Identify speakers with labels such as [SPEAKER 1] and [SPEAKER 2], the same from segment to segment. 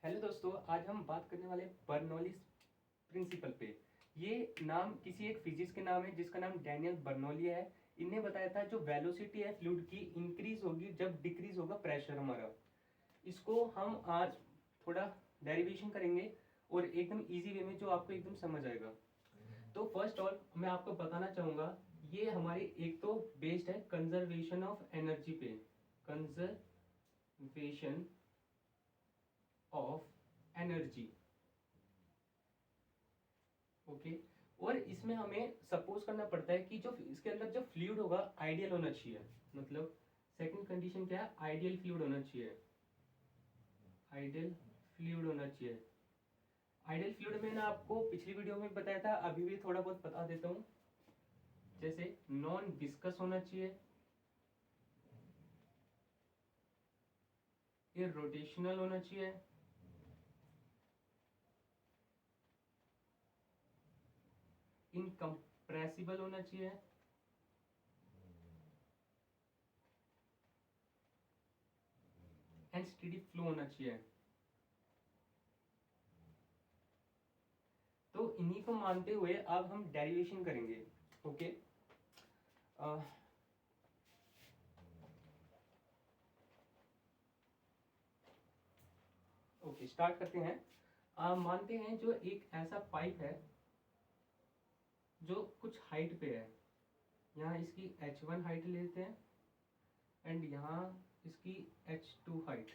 [SPEAKER 1] Hello दोस्तों, आज हम बात करने वाले बर्नौलीज प्रिंसिपल पे। ये नाम किसी एक फिजिक्स के नाम है जिसका नाम डैनियल बर्नौली है। इनने बताया था जो वेलोसिटी है फ्लूइड की इंक्रीज होगी जब डिक्रीज होगा प्रेशर हमारा। इसको हम आज थोड़ा डेरिवेशन करेंगे और एकदम इजी वे में जो आपको एकदम समझ आएगा। तो फर्स्ट ऑल मैं आपको बताना चाहूँगा, ये हमारी एक तो बेस्ड है कंजर्वेशन ऑफ एनर्जी पे, कंजर्वेशन ऑफ एनर्जी। ओके। और इसमें हमें सपोज करना पड़ता है कि जो इसके अंदर जो फ्लूइड होगा आइडियल होना चाहिए। मतलब सेकंड कंडीशन क्या है, आइडियल फ्लूइड होना चाहिए। आइडियल फ्लूइड होना चाहिए। आइडियल फ्लूइड मैंने आपको पिछली वीडियो में बताया था, अभी भी थोड़ा बहुत बता देता हूँ। जैसे नॉन विस्कस होना चाहिए, इररोटेशनल होना चाहिए, इनकम्प्रेसिबल होना चाहिए, एंड स्टेडी फ्लो होना चाहिए। तो इन्हीं को मानते हुए अब हम डेरिवेशन करेंगे। ओके। ओके, स्टार्ट करते हैं। मानते हैं जो एक ऐसा पाइप है जो कुछ हाइट पे है। यहाँ इसकी h1 हाइट लेते हैं एंड यहाँ इसकी h2 हाइट।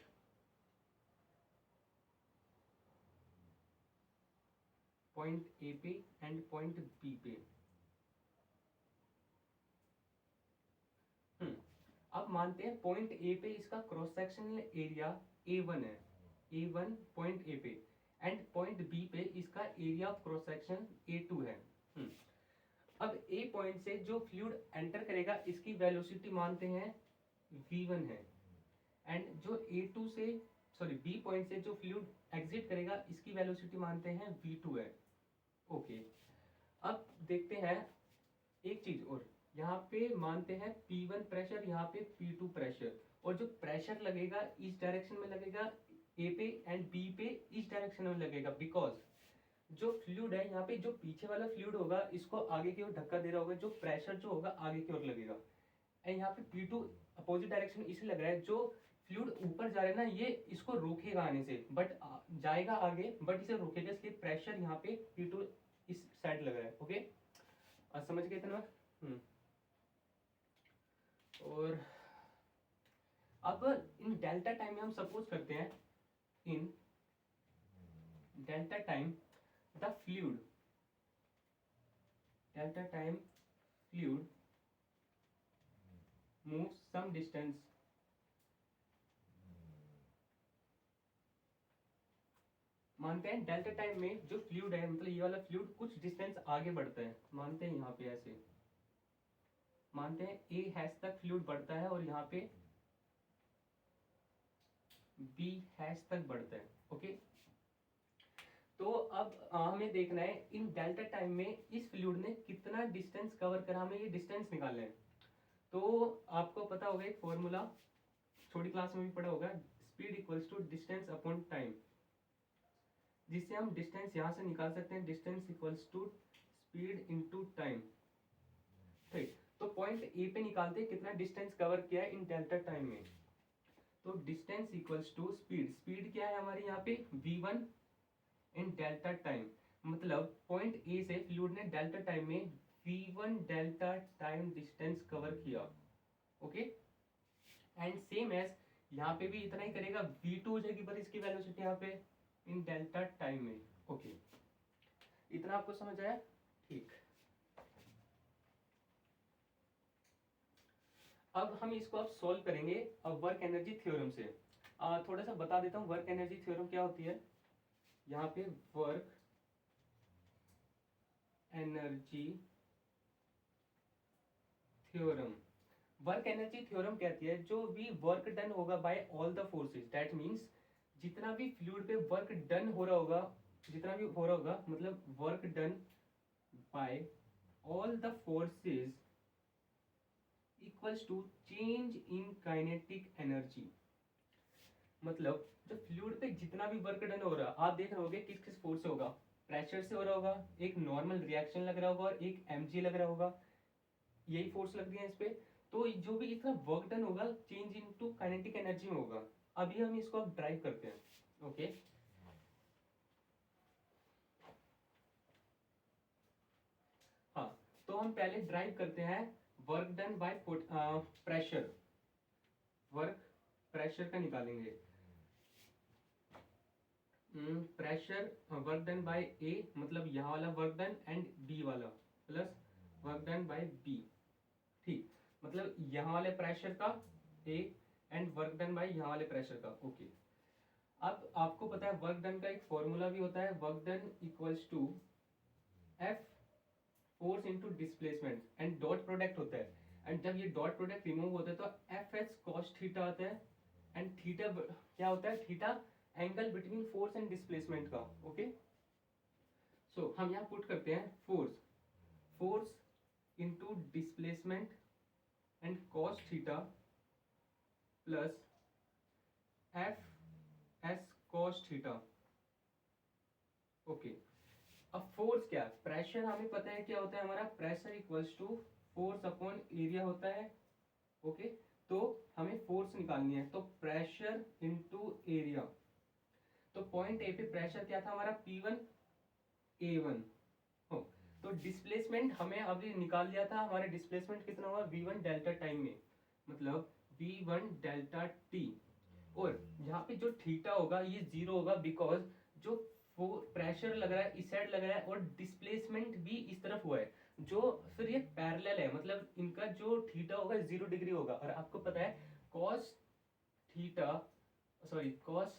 [SPEAKER 1] पॉइंट ए पे एंड पॉइंट बी पे। अब मानते हैं पॉइंट ए पे इसका क्रॉस सेक्शनल एरिया A1 है, A1 पॉइंट ए पे, एंड पॉइंट बी पे इसका area of cross section A2 है। अब ए पॉइंट से जो फ्लूइड एंटर करेगा इसकी वेलोसिटी मानते हैं v1 है, एंड जो A2 से बी पॉइंट से जो फ्लूइड एग्जिट करेगा इसकी वेलोसिटी मानते हैं v2 है। ओके। अब देखते हैं एक चीज और, यहाँ पे मानते हैं P1 प्रेशर, यहाँ पे P2 प्रेशर, और जो प्रेशर लगेगा इस डायरेक्शन में लगेगा ए पे एंड बी पे इस डायरेक्शन में लगेगा, बिकॉज जो फ्लूइड है यहाँ पे जो पीछे वाला फ्लूइड होगा इसको आगे की ओर धक्का दे रहा होगा, जो प्रेशर जो होगा आगे की ओर लगेगा। एंड यहाँ पे P2 अपोजिट डायरेक्शन इसलिए लग रहा है, जो फ्लूइड ऊपर जा रहा है ना ये इसको रोकेगा आने से, बट जाएगा आगे बट इसे रोकेगा, इसलिए प्रेशर यहाँ पे P2 इस साइड लग रहा है। ओके, समझ गए इतना। और अब इन डेल्टा टाइम में हम सपोज करते हैं, in delta time the fluid, delta time fluid move some distance, मानते हैं डेल्टा टाइम में जो फ्लूइड है, मतलब ये वाला फ्लूइड कुछ डिस्टेंस आगे बढ़ता है। मानते हैं यहाँ पे ऐसे, मानते हैं ए हैश तक फ्लूइड बढ़ता है और यहाँ पे बी हैश तक बढ़ता है। ओके। तो अब हमें देखना है इन डेल्टा टाइम में इस फ्लूइड ने कितना डिस्टेंस कवर करा, हमें ये डिस्टेंस निकालना है। तो आपको पता होगा एक फॉर्मूला, छोटी क्लास में भी पढ़ा होगा, speed equals to distance upon time, जिससे हम डिस्टेंस यहां से निकाल सकते हैं, distance equals to speed into time. ठीक, तो पॉइंट ए पे निकालते हैं कितना डिस्टेंस कवर किया है इन डेल्टा टाइम में। तो distance equals to speed, speed क्या है हमारी यहाँ पे v1 इन डेल्टा टाइम, मतलब पॉइंट ए से फ्लूइड ने डेल्टा टाइम में v1 delta time distance cover किया। ओके, एंड सेम एज यहाँ पे भी इतना ही करेगा, v2 हो जाएगी पर इसकी वेलोसिटी यहाँ पे इन डेल्टा टाइम में। ओके, इतना आपको समझ आया। ठीक, अब हम इसको अब सॉल्व करेंगे अब वर्क एनर्जी थ्योरम से। थोड़ा सा बता देता हूँ वर्क एनर्जी थ्योरम क्या होती है। यहाँ पे work energy theorem, work energy theorem कहती है जो भी वर्क डन होगा by all the forces, that means जितना भी फ्लूइड पे वर्क डन हो रहा होगा, जितना भी हो रहा होगा, मतलब work done by all the forces equals to change in kinetic energy. मतलब जो फ्लूइड पे जितना भी वर्क डन हो रहा है, आप देख रहे होगे किस किस फोर्स से होगा। प्रेशर से हो रहा होगा, एक नॉर्मल रिएक्शन लग रहा होगा और एक mg लग रहा होगा, यही फोर्स लग रही है इस पे। तो जो भी इतना वर्क डन होगा चेंज इनटू काइनेटिक एनर्जी में होगा। अभी हम इसको अब ड्राइव करते हैं। ओके, हाँ, तो हम पहले ड्राइव करते हैं work done by pressure. Work pressure का निकालेंगे। Pressure work done by A, मतलब यहाँ वाला वर्क डन एंड बी वाला plus work done by B. ठीक, मतलब यहाँ वाले प्रेशर का A and work done by यहाँ वाले प्रेशर का। ओके, अब आपको पता है वर्क डन का एक फॉर्मूला भी होता है, work done equals to F force into displacement and dot product होता है। एंड जब ये डॉट प्रोडक्ट रिमूव होता है तो एफ एस कॉस थीटा आता है। एंड थीटा क्या होता है? Theta angle between force and displacement का। ओके, सो हम यहाँ पुट करते हैं force, force into displacement and cos theta plus F S cos theta. Okay, अब फोर्स क्या है? प्रेशर हमें पता है क्या होता है हमारा, pressure equals to force upon area होता है। ओके, तो हमें फोर्स निकालनी है, तो प्रेशर इनटू एरिया। तो पॉइंट ए पे प्रेशर क्या था हमारा? P1 A1 हो। तो डिस्प्लेसमेंट हमें अभी निकाल लिया था, हमारा डिस्प्लेसमेंट कितना हुआ? V1 डेल्टा टाइम में, मतलब V1 डेल्टा टी। और यहाँ पे जो थीटा होगा ये जीरो होगा, बिकॉज जो वो प्रेशर लग रहा है इस साइड लग रहा है और डिस्प्लेसमेंट भी इस तरफ हुआ है, जो फिर ये पैरेलल है, मतलब इनका जो थीटा होगा 0 डिग्री होगा। और आपको पता है cos theta, sorry cos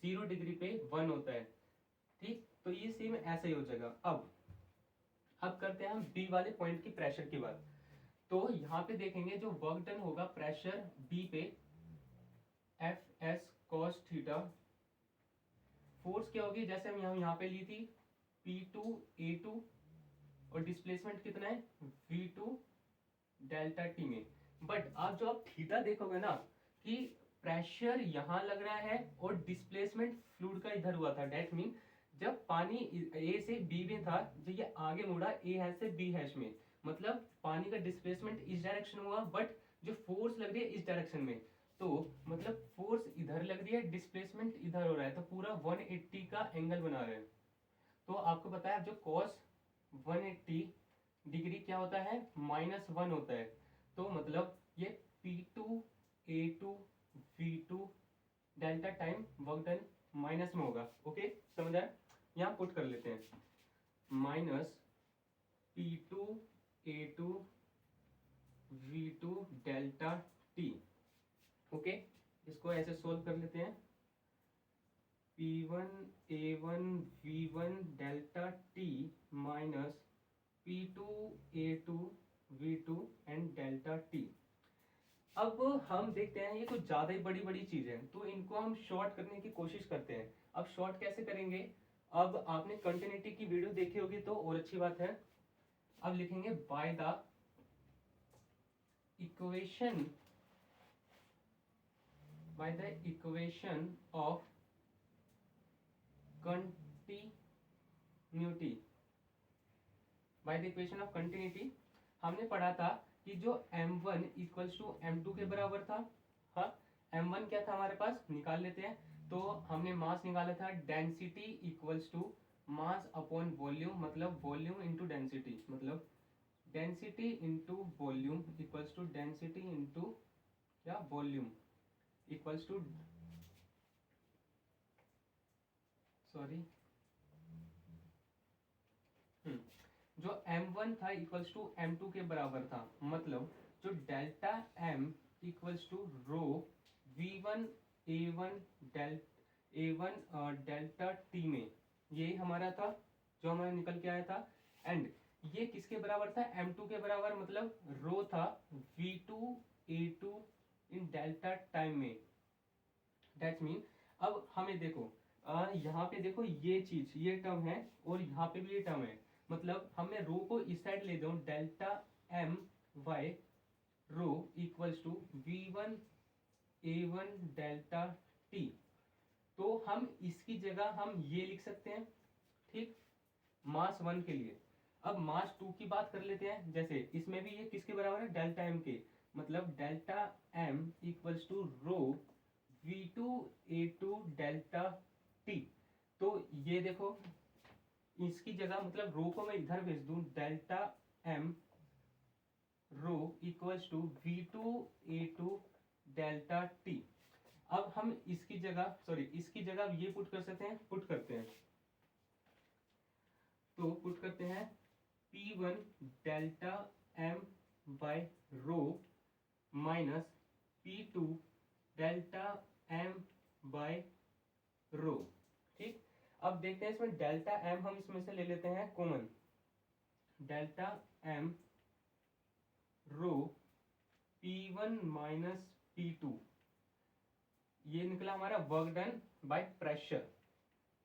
[SPEAKER 1] 0 degree पे 1 होता है। ठीक, तो ये सेम ऐसा ही हो जाएगा। अब करते हैं हम बी वाले पॉइंट की प्रेशर की बात। तो यहाँ पे देखेंगे जो वर्क डन होगा प्रेशर बी पे, F S cos theta. Force क्या होगी? जैसे हम यहाँ पे ली थी P2 A2, और डिस्प्लेसमेंट कितना है? V2 डेल्टा टी में। बट आप जो आप थीटा देखोगे ना कि प्रेशर यहाँ लग रहा है और डिस्प्लेसमेंट फ्लूइड का इधर हुआ था। डेट मीन जब पानी ए से बी में था, जो ये आगे मुड़ा ए हैश से बी हैश में, मतलब पानी का डिस्प्लेसमेंट इस डायरेक्शन हुआ, बट जो फोर्स लग रही है इस डायरेक्शन में। तो मतलब फोर्स इधर लग रही है, डिस्प्लेसमेंट इधर हो रहा है, तो पूरा 180 का एंगल बना रहे हैं। तो आपको पता है जो cos 180 डिग्री क्या होता है? -1 होता है। तो मतलब ये P2 A2 V2 delta time work done minus में होगा। ओके, समझ आया? यहाँ पुट कर लेते हैं minus P2 A2 V2 delta T. Okay, इसको ऐसे सोल्व कर लेते हैं। P1 A1 V1 delta T minus P2 A2 V2 and delta T. अब हम देखते हैं ये कुछ ज्यादा ही बड़ी बड़ी चीजें हैं, तो इनको हम शॉर्ट करने की कोशिश करते हैं। अब शॉर्ट कैसे करेंगे? अब आपने कंटिन्यूटी की वीडियो देखी होगी तो और अच्छी बात है। अब लिखेंगे by the equation, by the equation of continuity, by the equation of continuity. हमने पढ़ा था कि जो m1 इक्वल्स टू m2 के बराबर था। हाँ, m1 क्या था हमारे पास? निकाल लेते हैं। तो हमने मास निकाला था density equals to mass upon volume, मतलब वॉल्यूम इंटू डेंसिटी, मतलब density into volume equals to density into क्या? वॉल्यूम इक्वल्स टू, सॉरी, जो m1 था इक्वल्स टू m2 के बराबर था, मतलब जो delta m equals to rho v1 a1 delta t में, ये हमारा था जो हमारा निकल के आया था। एंड ये किसके बराबर था? m2 के बराबर, मतलब रो था v2 a2 इन डेल्टा टाइम में। दैट्स मीन अब हमें देखो यहाँ पे देखो ये चीज, ये टर्म है और यहाँ पे भी ये टर्म है, मतलब हमें रो को इस साइड ले दो, delta m y rho equals to v1 a1 delta T. तो हम इसकी जगह हम ये लिख सकते हैं, ठीक, मास 1 के लिए। अब मास 2 की बात कर लेते हैं। जैसे इसमें भी ये किसके बराबर है, डेल्टा एम के, मतलब delta M equals to rho V2A2 delta T. तो ये देखो, इसकी जगह मतलब रो को मैं इधर भेज दूं, delta M rho equals to V2A2 delta T. अब हम इसकी जगह इसकी जगह ये पुट कर सकते हैं, पुट करते हैं, तो पुट करते हैं P1 delta m by rho minus P2 delta m by rho. ठीक, अब देखते हैं इसमें डेल्टा एम हम इसमें से ले लेते हैं common, delta M rho P1 minus P2, ये निकला हमारा वर्क डन बाय प्रेशर।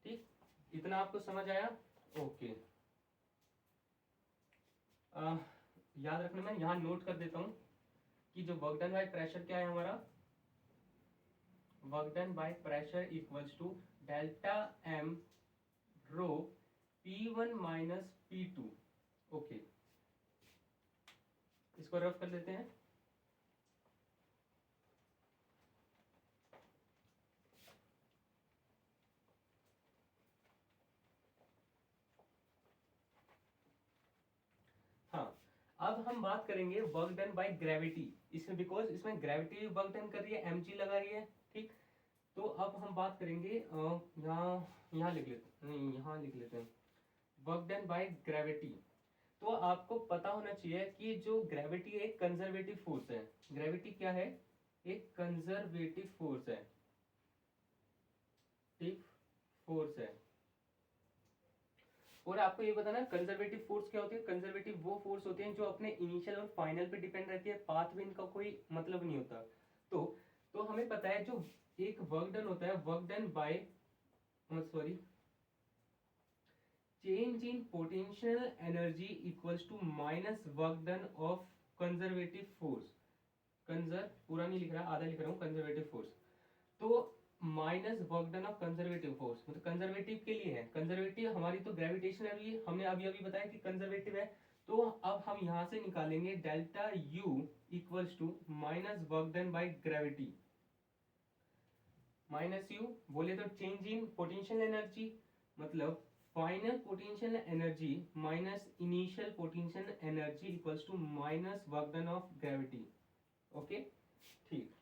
[SPEAKER 1] ठीक, इतना आपको समझ आया? ओके, याद रखना, मैं यहाँ नोट कर देता हूं कि जो वर्क डन बाय प्रेशर क्या है हमारा, work done by pressure equals to delta M rho P1 minus P2। ओके, इसको रफ कर लेते हैं। हाँ, अब हम बात करेंगे वर्क डन बाय ग्रेविटी। इसमें बिकॉज इसमें ग्रेविटी वर्क डन कर रही है, mg लगा रही है। ठीक, तो अब हम बात करेंगे यहाँ लिख लेते, नहीं यहाँ लिख लेते हैं, वर्क डन बाय ग्रेविटी। तो आपको पता होना चाहिए कि जो ग्रेविटी एक कंजर्वेटिव फोर्स है। ग्रेविटी क्या है, एक कंजर्वेटिव फोर्स है। ठीक, फोर्स है। और आपको ये बताना, कंजर्वेटिव फोर्स क्या होती है। कंजर्वेटिव वो फोर्स होती है जो अपने इनिशियल और फाइनल पे डिपेंड रहती है, पाथ में इनका कोई मतलब नहीं होता। तो हमें पता है जो एक वर्क डन होता है, work done by change in potential energy equals to minus work done of conservative force. पूरा नहीं लिख रहा, आधा लिख रहा हूँ, कंजर्वेटिव फोर्स। तो minus work done of conservative force, मतलब कंजर्वेटिव के लिए है। कंजर्वेटिव हमारी तो ग्रेविटेशनल, हमने अभी अभी बताया कि कंजर्वेटिव है। तो अब हम यहां से निकालेंगे delta U equals to minus work done by gravity. Minus U बोले तो चेंज इन पोटेंशियल एनर्जी, मतलब final potential energy minus initial potential energy equals to minus work done of gravity. Okay, ठीक,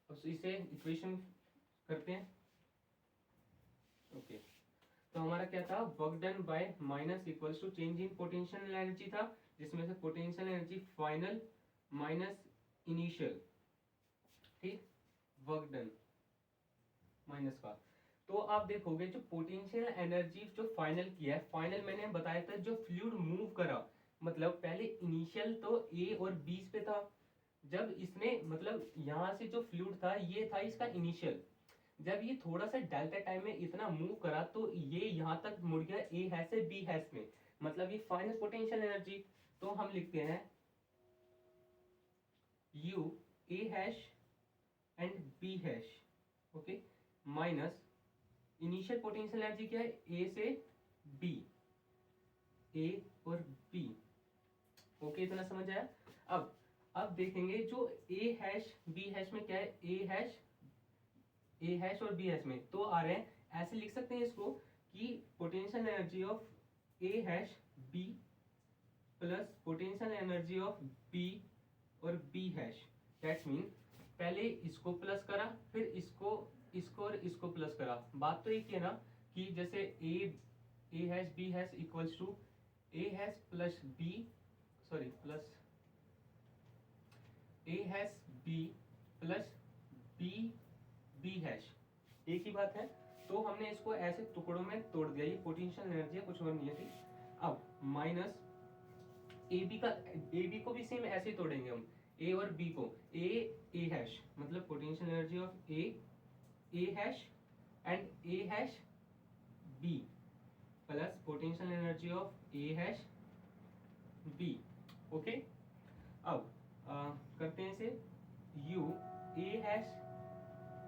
[SPEAKER 1] अब इसे इक्वेशन करते हैं। Okay, तो हमारा क्या था, work done by minus equals to change in potential energy था, जिसमें से potential energy final minus initial. ठीक, वर्क डन माइनस का। तो आप देखोगे जो पोटेंशियल एनर्जी जो फाइनल किया है, फाइनल मैंने बताया था जो फ्लूइड मूव करा, मतलब पहले इनिशियल तो ए और बी पे था। जब इसने मतलब यहाँ से जो फ्लूइड था ये था इसका इनिशियल, जब ये थोड़ा सा डेल्टा टाइम में इतना मूव करा तो ये यहाँ तक मुड़ गया ए हैश से बी हैश में, मतलब ये फाइनल पोटेंशियल एनर्जी। तो हम लिखते हैं U A hash and B hash, okay, minus initial potential energy क्या है, ए से बी, ए और बी। ओके, इतना समझ आया? अब देखेंगे जो ए हैश बी हैश में क्या है, ए हैश और बी हैश में तो आ रहे हैं, ऐसे लिख सकते हैं इसको कि potential energy of A hash B plus potential energy of B और बी हैश। दैट्स मीन पहले इसको प्लस करा, फिर इसको और इसको प्लस करा। बात तो एक ही है ना कि जैसे A hash B hash equals to A hash plus B, sorry plus A hash B plus B hash, एक ही बात है। तो हमने इसको ऐसे टुकड़ों में तोड़ दिया, ये पोटेंशियल एनर्जी है, कुछ और नहीं है। ठीक, अब माइनस ए बी को भी सेम ऐसे ही तोड़ेंगे हम, ए और बी को, ए हैश मतलब potential energy of A hash and A hash B plus potential energy of A hash B. Okay, अब करते हैं इसे, U A hash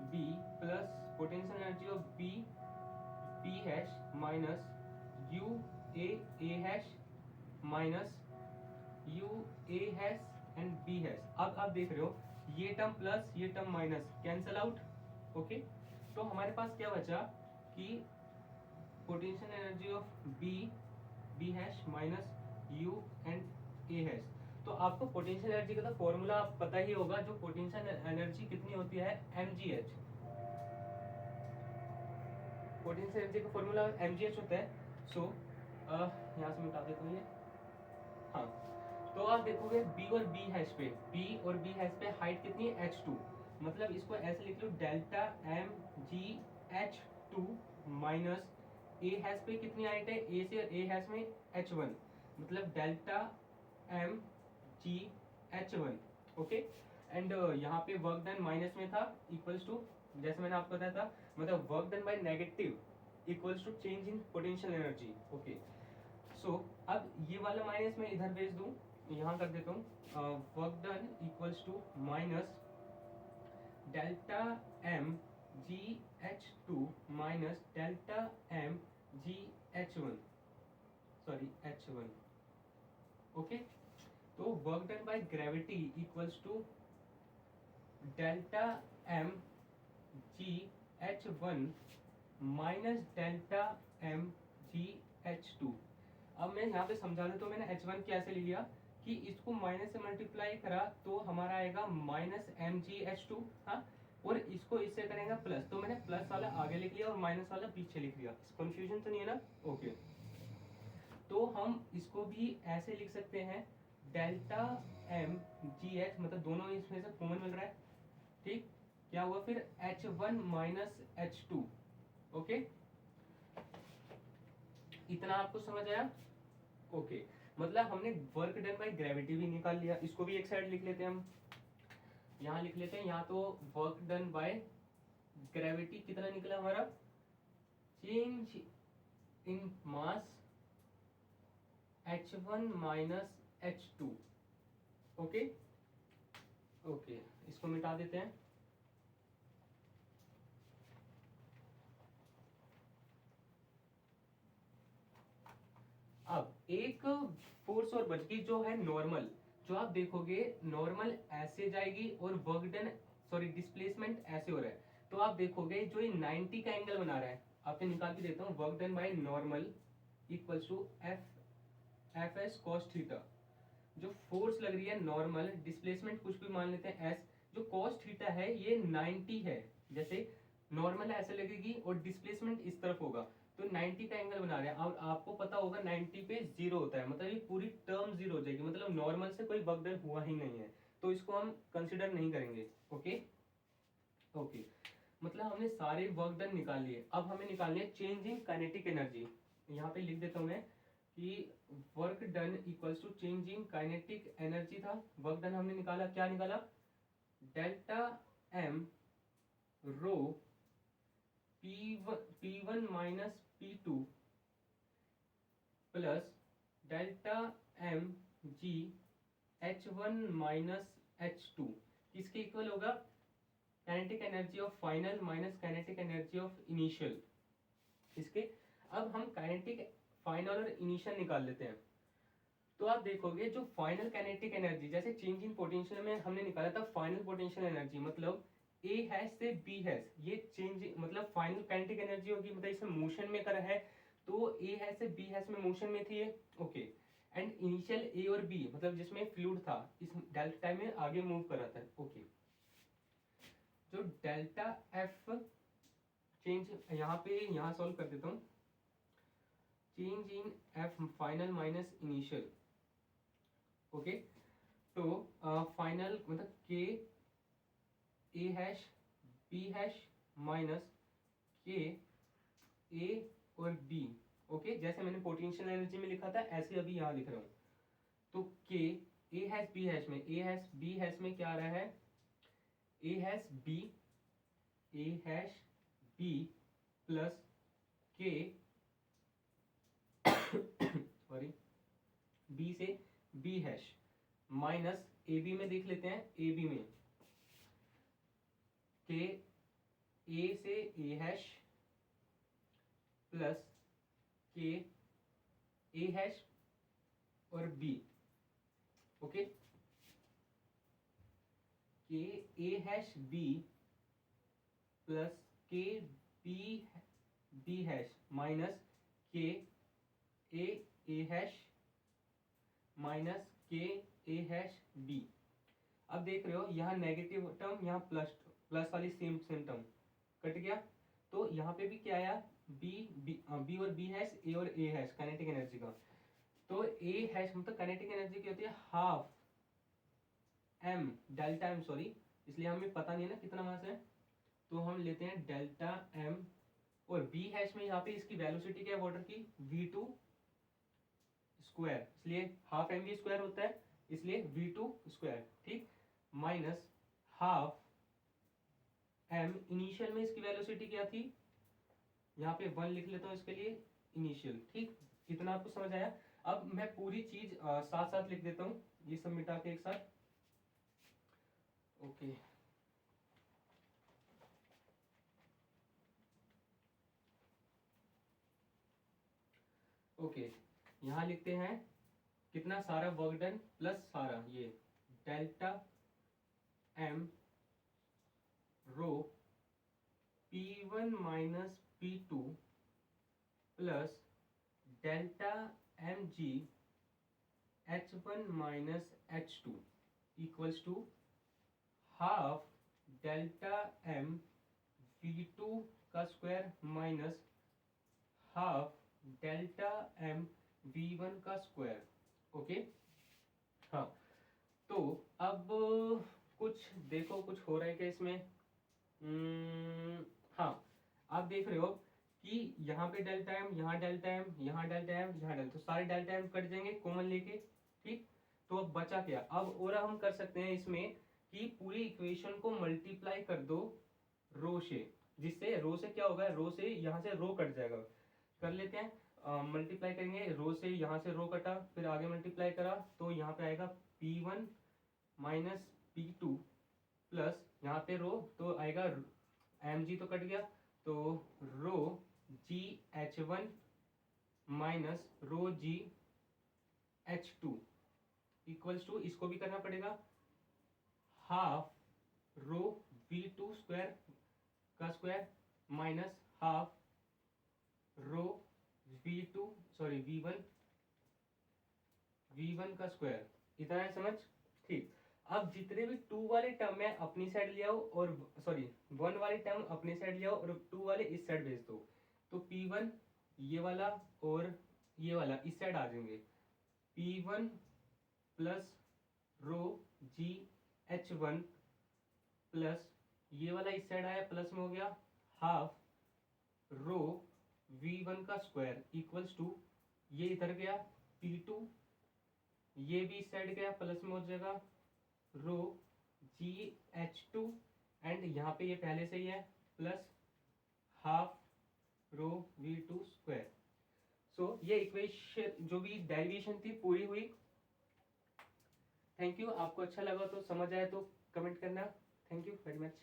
[SPEAKER 1] B plus potential energy of B B hash minus U A hash minus U A hash and B hash. अब आप देख रहे हो ये टर्म प्लस ये term minus cancel out. Okay, तो हमारे पास क्या बचा कि potential energy of B hash minus U and A hash. तो आपको पोटेंशियल एनर्जी का तो फॉर्मूला पता ही होगा, जो पोटेंशियल एनर्जी कितनी होती है mgh। पोटेंशियल एनर्जी का फॉर्मूला mgh होता है। सो यहाँ से मिटा देता हूँ ये। हाँ, तो आप देखोगे बी और बी हैश पे हाइट कितनी है h2, मतलब इसको ऐसे लिख लो delta M G H two minus A hash पे कितनी हाइट है, ए से ए हैश में h1, मतलब delta M G h1। Okay, and यहाँ पे वर्क डन माइनस में था इक्वल्स टू, जैसे मैंने आपको बताया था, मतलब work done by negative equals to change in potential energy. Okay, so अब ये वाला माइनस मैं इधर भेज दूं, यहाँ कर देता हूँ, work done equals to minus delta M G H two minus delta M G h one, sorry h1। Okay, तो work done by gravity equals to delta M G h one minus delta M G H two. अब मैं यहाँ पे समझा देता हूँ, मैंने h1 कैसे ले लिया कि इसको माइनस से मल्टीप्लाई करा तो हमारा आएगा माइनस एम जी एच टू। हाँ, और इसको इससे करेंगे प्लस, तो मैंने प्लस वाला आगे लिख लिया और माइनस वाला पीछे लिख लिया। कंफ्यूजन तो नहीं है ना? ओके, तो हम इसको भी ऐसे लिख सकते हैं डेल्टा एम जी एच, मतलब दोनों इसमें से कॉमन मिल रहा है। ठीक, क्या हुआ फिर h1 माइनस h2। ओके, इतना आपको समझ आया? ओके, मतलब हमने वर्क डन बाय ग्रेविटी भी निकाल लिया, इसको भी एक साइड लिख लेते हैं हम। यहाँ लिख लेते हैं, यहाँ तो वर्क डन बाय ग्रेविटी कितना निकला हमारा, change in mass h1 minus h2। Okay okay, इसको मिटा देते हैं। अब एक फोर्स और बच गई जो है नॉर्मल, जो आप देखोगे नॉर्मल ऐसे जाएगी और वर्क डन, सॉरी डिस्प्लेसमेंट ऐसे हो रहा है, तो आप देखोगे जो ये 90 का एंगल बना रहा है, आपने निकाल के देता हूँ, work done by normal equals to F S cos theta. जो फोर्स लग रही है नॉर्मल, डिस्प्लेसमेंट कुछ भी मान लेते हैं एस, जो कॉस थीटा है ये 90 है। जैसे नॉर्मल ऐसे लगेगी और डिस्प्लेसमेंट इस तरफ होगा, तो 90 का एंगल बना रहे हैं। और आपको पता होगा 90 पे जीरो होता है, मतलब ये पूरी टर्म जीरो हो जाएगी, मतलब नॉर्मल से कोई वर्क डन हुआ ही नहीं है, तो इसको हम कंसिडर नहीं करेंगे। ओके ओके, मतलब हमने सारे वर्क डन निकाल लिए। अब हमें निकालनी है चेंज इन काइनेटिक एनर्जी। यहाँ पे लिख देता हूँ मैं कि work done equals to change in kinetic energy था। वर्क डन हमने निकाला, क्या निकाला, delta M rho P1 minus P2 plus delta M G H1 minus H2 किसके इक्वल होगा, kinetic energy of final minus kinetic energy of initial. इसके अब हम काइनेटिक फाइनल और इनिशियल निकाल लेते हैं। तो आप देखोगे जो फाइनल काइनेटिक एनर्जी, जैसे चेंज इन पोटेंशियल में हमने निकाला था फाइनल पोटेंशियल एनर्जी, मतलब ए हैश से बी हैश, ये चेंज मतलब फाइनल काइनेटिक एनर्जी होगी, मतलब इसमें मोशन में कर है, तो ए हैश से बी हैश में मोशन में थी ये। ओके, एंड इनिशियल ए और बी, मतलब जिसमें फ्लूइड था, इस डेल्टा टाइम में आगे मूव कर रहा था। ओके, जो डेल्टा एफ चेंज, यहाँ पे यहाँ सॉल्व कर देता हूँ, change in F final minus initial. Okay, तो फाइनल मतलब के ए हैश बी हैश माइनस के ए और बी। ओके, जैसे मैंने पोटेंशियल एनर्जी में लिखा था ऐसे अभी यहाँ लिख रहा हूँ। तो के ए हैश बी हैश में, ए हैश बी हैश में क्या आ रहा है, ए हैश बी प्लस के सॉरी बी से B hash minus A B में देख लेते हैं, ए बी में के ए से ए हैश प्लस के ए हैश और बी, ओके, के ए हैश बी प्लस के बी हैश माइनस के ए हैश माइनस के ए हैश बी। अब देख रहे हो यहाँ नेगेटिव टर्म, यहाँ प्लस वाली सेम टर्म कट गया, तो यहाँ पे भी क्या आया, बी और बी हैश, ए और ए हैश काइनेटिक एनर्जी का। तो ए हैश मतलब काइनेटिक एनर्जी की होती है half M delta M, sorry इसलिए हमें पता नहीं है ना कितना मास है, तो हम लेते हैं डेल्टा एम। और बी हैश में यहाँ पे इसकी वेलोसिटी क्या है वाटर की, v2 स्क्वायर, इसलिए हाफ एम वी स्क्वायर होता है, इसलिए v2 स्क्वायर, ठीक, माइनस हाफ एम, इनिशियल में इसकी वेलोसिटी क्या थी, यहाँ पे 1 लिख लेता हूँ इसके लिए इनिशियल, ठीक, इतना आपको समझ आया। अब मैं पूरी चीज साथ साथ लिख देता हूँ, ये सब मिटा के एक साथ, ओके। ओके, यहाँ लिखते हैं कितना सारा वर्क डन प्लस सारा ये delta M rho P1 minus P2 plus delta M G H1 minus H2 equals to half delta M V2 का square minus half delta M V1 का स्क्वायर, ओके। हाँ, तो अब कुछ देखो कुछ हो रहा है क्या इसमें, हाँ, आप देख रहे हो कि यहाँ पे डेल्टा एम, यहाँ डेल्टा एम, यहाँ डेल्टा एम, यहाँ डेल्टा, तो सारे डेल्टा एम कट जाएंगे कॉमन लेके, ठीक। तो अब बचा क्या, अब और हम कर सकते हैं इसमें कि पूरी इक्वेशन को मल्टीप्लाई कर दो रो से, जिससे रो से क्या होगा, रो से यहाँ से रो कट जाएगा, कर लेते हैं, मल्टीप्लाई करेंगे, रो से यहाँ से रो कटा, फिर आगे मल्टीप्लाई करा, तो यहाँ पे आएगा P1 माइनस P2 प्लस यहाँ पे रो तो आएगा mg तो कट गया, तो rho G H1 minus rho G H2 equals to, इसको भी करना पड़ेगा, हाफ रो V2 स्क्वायर का square minus half rho V2 sorry V1 का स्क्वायर, इतना है समझ, ठीक। अब जितने भी 2 वाले टर्म है अपनी साइड ले आओ, और सॉरी 1 वाले टर्म अपनी साइड ले आओ और 2 वाले इस साइड भेज दो, तो P1 ये वाला और ये वाला इस साइड आ जाएंगे, P1 प्लस रो जी H1 प्लस ये वाला इस साइड आया प्लस में हो गया हाफ रो V1 का स्क्वायर इक्वल्स टू, ये इधर गया P2, ये भी इस साइड गया प्लस में हो जाएगा रो जी H2 एंड यहाँ पे ये पहले से ही है plus half rho V2 square. So ये इक्वेशन जो भी डेरिवेशन थी पूरी हुई। थैंक यू, आपको अच्छा लगा तो समझ आया तो कमेंट करना। Thank you very much.